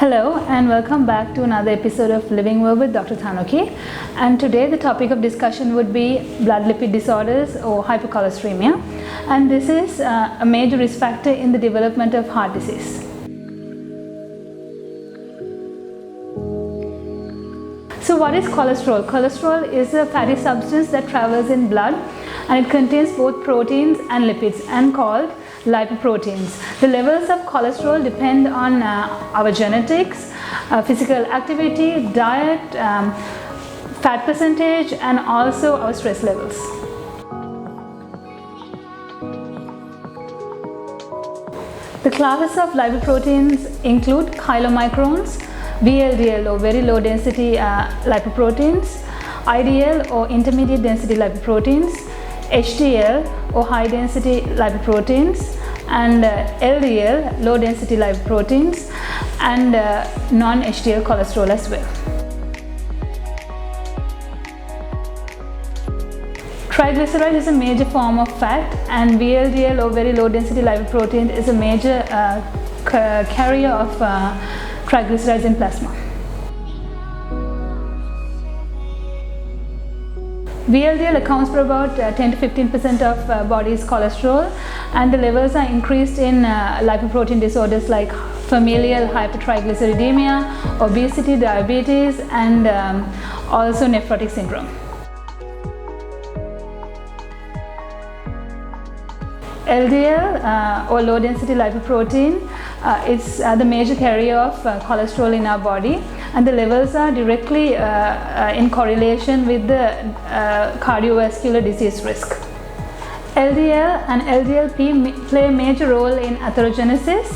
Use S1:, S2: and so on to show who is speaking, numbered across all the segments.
S1: Hello and welcome back to another episode of Living Well with Dr. Thanuki, and today the topic of discussion would be blood lipid disorders or hypercholesterolemia, and this is a major risk factor in the development of heart disease. So what is cholesterol? Cholesterol is a fatty substance that travels in blood, and it contains both proteins and lipids and called lipoproteins. The levels of cholesterol depend on our genetics, physical activity, diet, fat percentage, and also our stress levels. The classes of lipoproteins include chylomicrons, VLDL or very low density lipoproteins, IDL or intermediate density lipoproteins, HDL or high density lipoproteins, and LDL low density lipoproteins, and non-HDL cholesterol as well. Triglyceride is a major form of fat, and VLDL or very low density lipoprotein is a major carrier of triglycerides in plasma. VLDL accounts for about 10 to 15% of body's cholesterol, and the levels are increased in lipoprotein disorders like familial hypertriglyceridemia, obesity, diabetes, and also nephrotic syndrome. LDL or low density lipoprotein is the major carrier of cholesterol in our body, and the levels are directly in correlation with the cardiovascular disease risk. LDL and LDLP play a major role in atherogenesis.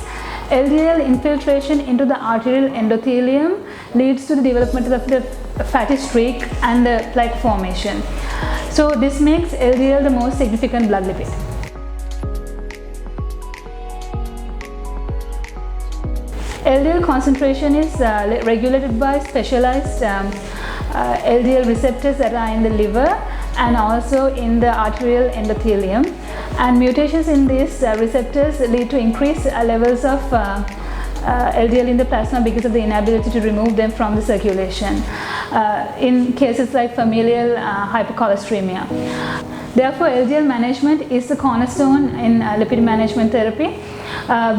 S1: LDL infiltration into the arterial endothelium leads to the development of the fatty streak and the plaque formation. So this makes LDL the most significant blood lipid. LDL concentration is regulated by specialized LDL receptors that are in the liver and also in the arterial endothelium, and mutations in these receptors lead to increased levels of LDL in the plasma because of the inability to remove them from the circulation in cases like familial hypercholesterolemia. Therefore, LDL management is the cornerstone in lipid management therapy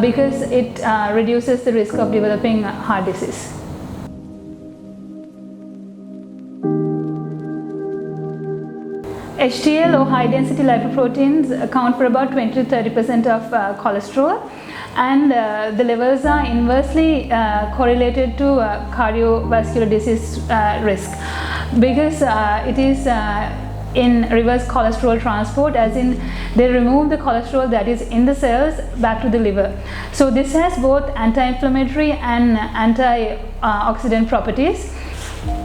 S1: because it reduces the risk of developing heart disease. HDL or high density lipoproteins account for about 20 to 30% of cholesterol, and the levels are inversely correlated to cardiovascular disease risk because it is in reverse cholesterol transport, as in they remove the cholesterol that is in the cells back to the liver. So this has both anti-inflammatory and antioxidant properties.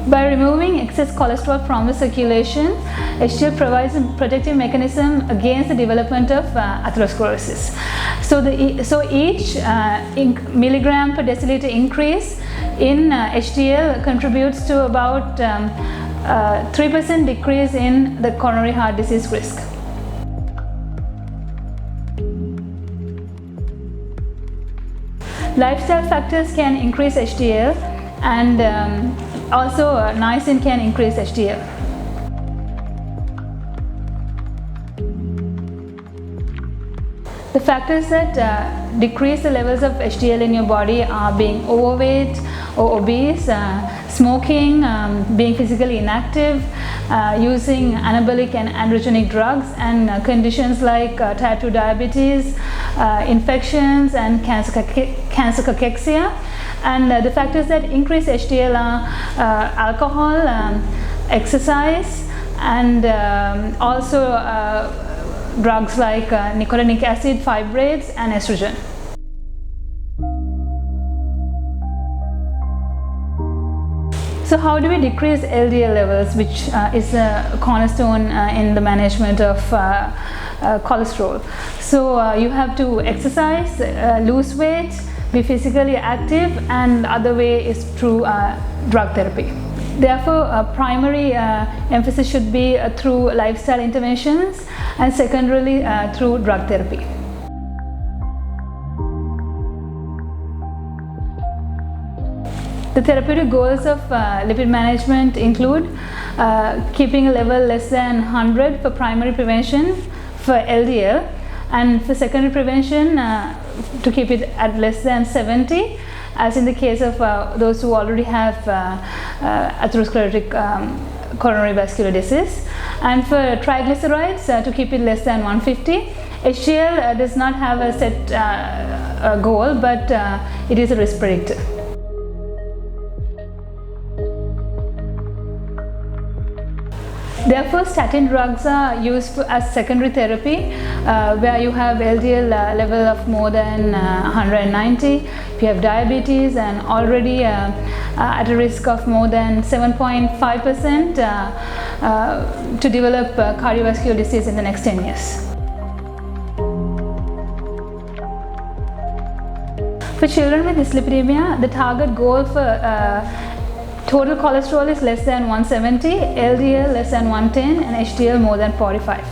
S1: By removing excess cholesterol from the circulation, HDL provides a protective mechanism against the development of atherosclerosis. So each milligram per deciliter increase in HDL contributes to about 3% decrease in the coronary heart disease risk. Lifestyle factors can increase HDL, and also niacin can increase HDL. The factors that decrease the levels of HDL in your body are being overweight or obese, smoking, being physically inactive, using anabolic and androgenic drugs, and conditions like type 2 diabetes, infections, and cancer cachexia. And the factors that increase HDL are alcohol, exercise, and also drugs like nicotinic acid, fibrates, and estrogen. So how do we decrease LDL levels, which is a cornerstone in the management of cholesterol? So you have to exercise, lose weight, be physically active, and the other way is through drug therapy. Therefore, primary emphasis should be through lifestyle interventions, and secondarily through drug therapy. The therapeutic goals of lipid management include keeping a level less than 100 for primary prevention for LDL, and for secondary prevention to keep it at less than 70, as in the case of those who already have atherosclerotic coronary vascular disease, and for triglycerides to keep it less than 150. HDL does not have a set goal, but it is a risk predictor. Therefore, statin drugs are used as secondary therapy where you have LDL level of more than 190, if you have diabetes and already at a risk of more than 7.5% to develop cardiovascular disease in the next 10 years. For children with dyslipidemia, the target goal for total cholesterol is less than 170, LDL less than 110, and HDL more than 45.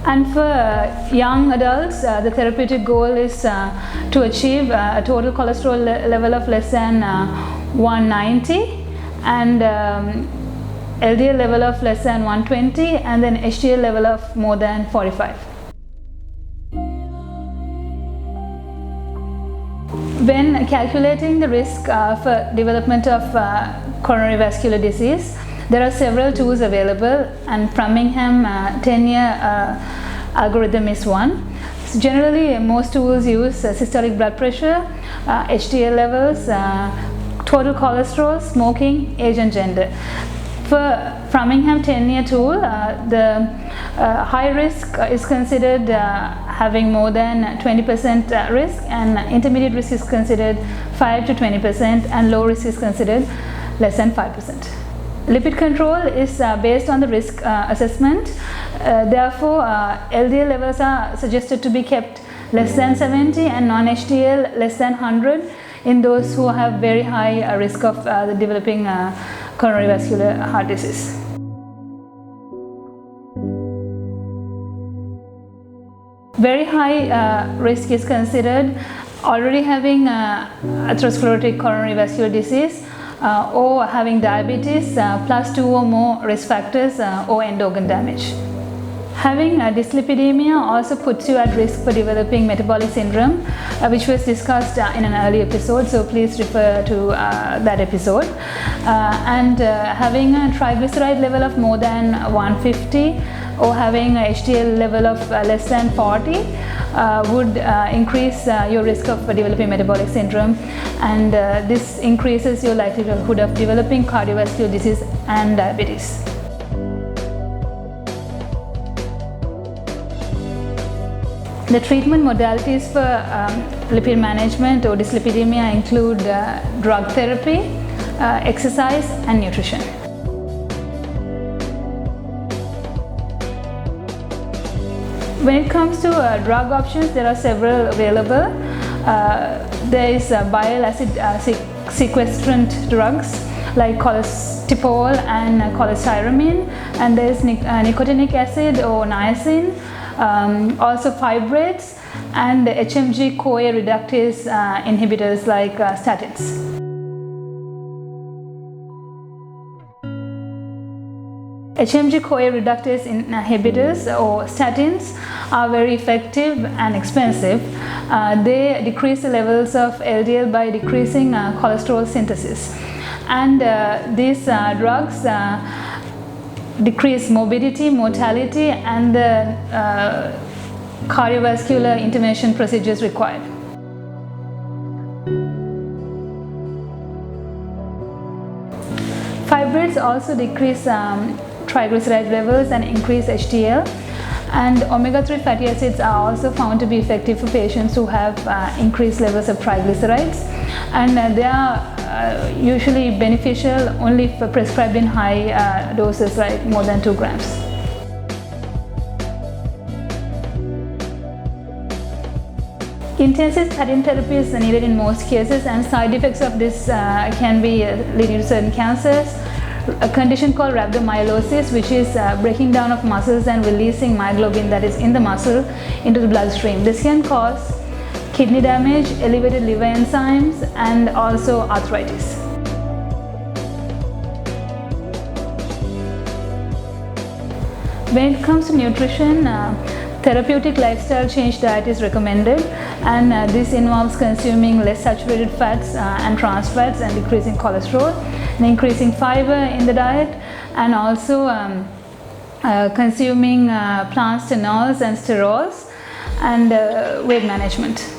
S1: And for young adults, the therapeutic goal is to achieve a total cholesterol level of less than 190 and LDL level of less than 120, and then HDL level of more than 45. When calculating the risk for development of coronary vascular disease, there are several tools available, and Framingham 10-year algorithm is one. So generally, most tools use systolic blood pressure, HDL levels, total cholesterol, smoking, age and gender. For Framingham 10-year tool, the high risk is considered having more than 20% risk, and intermediate risk is considered 5 to 20%, and low risk is considered less than 5%. Lipid control is based on the risk assessment. Therefore, LDL levels are suggested to be kept less than 70 and non-HDL less than 100 in those who have very high risk of developing coronary vascular heart disease. Very high risk is considered already having atherosclerotic coronary vascular disease or having diabetes plus 2 or more risk factors or end organ damage. Having dyslipidemia also puts you at risk for developing metabolic syndrome, which was discussed in an early episode, so please refer to that episode. And having a triglyceride level of more than 150 or having a HDL level of less than 40 would increase your risk of developing metabolic syndrome, and this increases your likelihood of developing cardiovascular disease and diabetes. The treatment modalities for lipid management or dyslipidemia include drug therapy, exercise and nutrition. When it comes to drug options, there are several available. There is bile acid sequestrant drugs like cholestyramine and cholestyramine, and there is nicotinic acid or niacin. Also fibrates and HMG-CoA reductase inhibitors like statins. HMG-CoA reductase inhibitors or statins are very effective and expensive. They decrease the levels of LDL by decreasing cholesterol synthesis, and these drugs decrease morbidity, mortality, and the cardiovascular intervention procedures required. Fibrates also decrease triglyceride levels and increase HDL, and omega-3 fatty acids are also found to be effective for patients who have increased levels of triglycerides, and they are usually beneficial only if prescribed in high doses, like more than 2 grams. Intensive statin therapy is needed in most cases, and side effects of this can be leading to certain cancers, a condition called rhabdomyolysis, which is breaking down of muscles and releasing myoglobin that is in the muscle into the bloodstream. This can cause kidney damage, elevated liver enzymes, and also arthritis. When it comes to nutrition, therapeutic lifestyle change diet is recommended, and this involves consuming less saturated fats and trans fats, and decreasing cholesterol, and increasing fiber in the diet, and also consuming plant stenols and sterols, and weight management.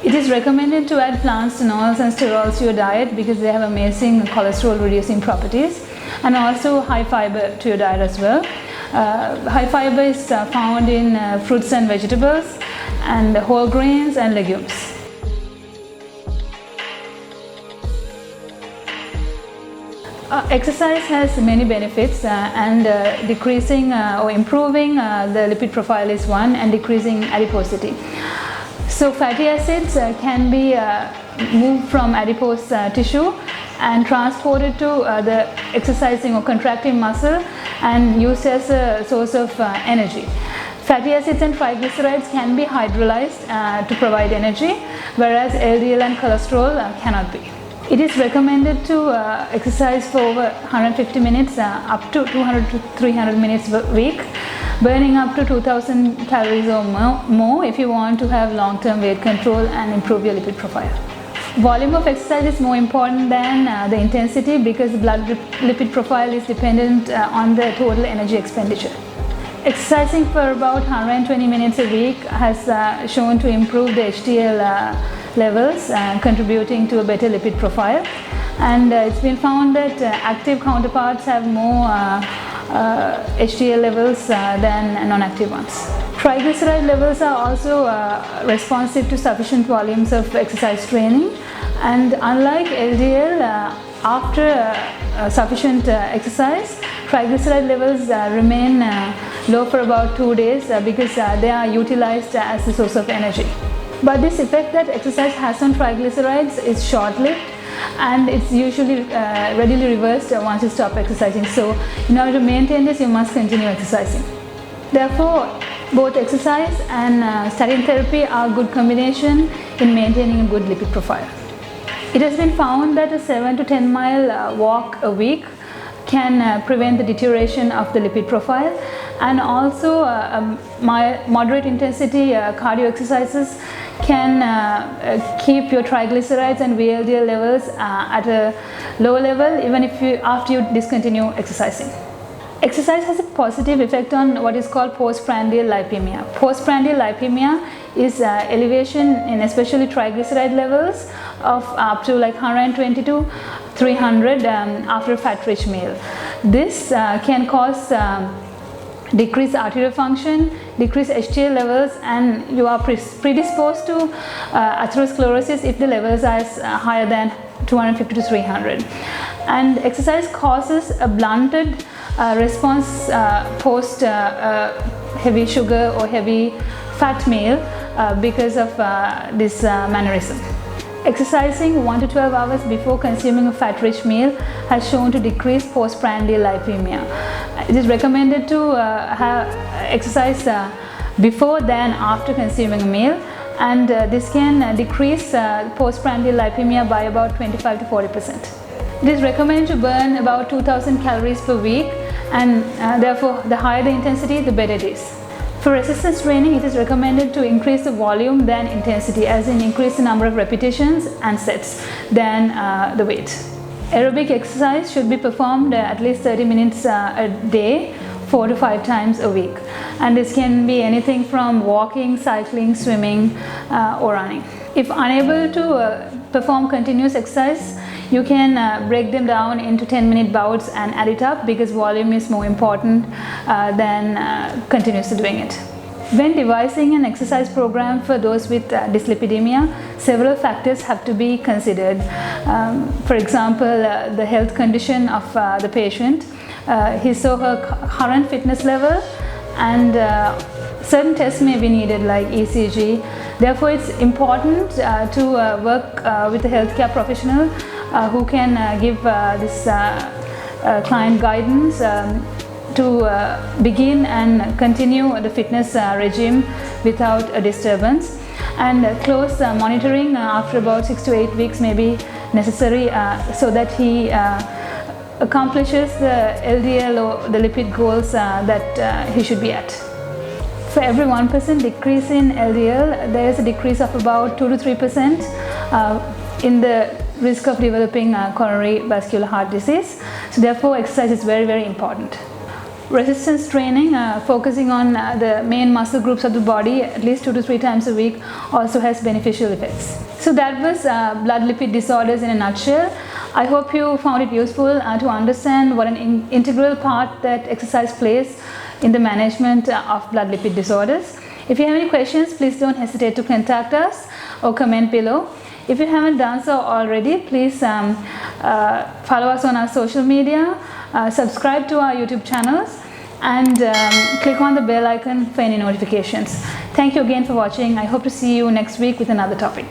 S1: It is recommended to add plant stenols and sterols to your diet because they have amazing cholesterol reducing properties, and also high fiber to your diet as well. High fiber is found in fruits and vegetables, and whole grains and legumes. Exercise has many benefits, and decreasing or improving the lipid profile is one, and decreasing adiposity. So fatty acids can be moved from adipose tissue and transported to the exercising or contracting muscle and used as a source of energy. Fatty acids and triglycerides can be hydrolyzed to provide energy, whereas LDL and cholesterol cannot be. It is recommended to exercise for over 150 minutes up to 200 to 300 minutes a week, burning up to 2000 calories or more if you want to have long-term weight control and improve your lipid profile. Volume of exercise is more important than the intensity because the blood lipid profile is dependent on the total energy expenditure. Exercising for about 120 minutes a week has shown to improve the HDL levels, contributing to a better lipid profile, and it's been found that active counterparts have more HDL levels than non-active ones. Triglyceride levels are also responsive to sufficient volumes of exercise training, and unlike LDL, after sufficient exercise, triglyceride levels remain low for about 2 days because they are utilized as a source of energy. But this effect that exercise has on triglycerides is short-lived, and it's usually readily reversed once you stop exercising. So in order to maintain this, you must continue exercising. Therefore, both exercise and statin therapy are a good combination in maintaining a good lipid profile. It has been found that a 7 to 10 mile walk a week can prevent the deterioration of the lipid profile, and also moderate intensity cardio exercises can keep your triglycerides and VLDL levels at a low level even if after you discontinue exercising. Exercise has a positive effect on what is called postprandial lipemia. Postprandial lipemia is elevation in especially triglyceride levels of up to like 120 to 300 after a fat-rich meal. This can cause decrease arterial function, decrease HDL levels, and you are predisposed to atherosclerosis if the levels are higher than 250 to 300. And exercise causes a blunted response post heavy sugar or heavy fat meal because of this mannerism. Exercising 1 to 12 hours before consuming a fat-rich meal has shown to decrease postprandial lipemia. It is recommended to exercise before than after consuming a meal, and this can decrease postprandial lipemia by about 25 to 40%. It is recommended to burn about 2000 calories per week, and therefore the higher the intensity, the better it is. For resistance training, it is recommended to increase the volume than intensity, as in increase the number of repetitions and sets than the weight. Aerobic exercise should be performed at least 30 minutes a day, 4 to 5 times a week. And this can be anything from walking, cycling, swimming, or running. If unable to perform continuous exercise, you can break them down into 10-minute bouts and add it up because volume is more important than continuously doing it. When devising an exercise program for those with dyslipidemia, several factors have to be considered. For example, the health condition of the patient, his or her current fitness level, and certain tests may be needed like ECG. Therefore, it's important to work with a healthcare professional who can give this client guidance to begin and continue the fitness regime without a disturbance, and close monitoring after about 6 to 8 weeks may be necessary so that he accomplishes the LDL or the lipid goals that he should be at. For every 1% decrease in LDL, there is a decrease of about 2 to 3% in the risk of developing coronary vascular heart disease. So therefore, exercise is very, very important. Resistance training, focusing on the main muscle groups of the body at least 2 to 3 times a week, also has beneficial effects. So that was blood lipid disorders in a nutshell. I hope you found it useful to understand what an integral part that exercise plays in the management of blood lipid disorders. If you have any questions, please don't hesitate to contact us or comment below. If you haven't done so already, please follow us on our social media, subscribe to our YouTube channels, and click on the bell icon for any notifications. Thank you again for watching. I hope to see you next week with another topic.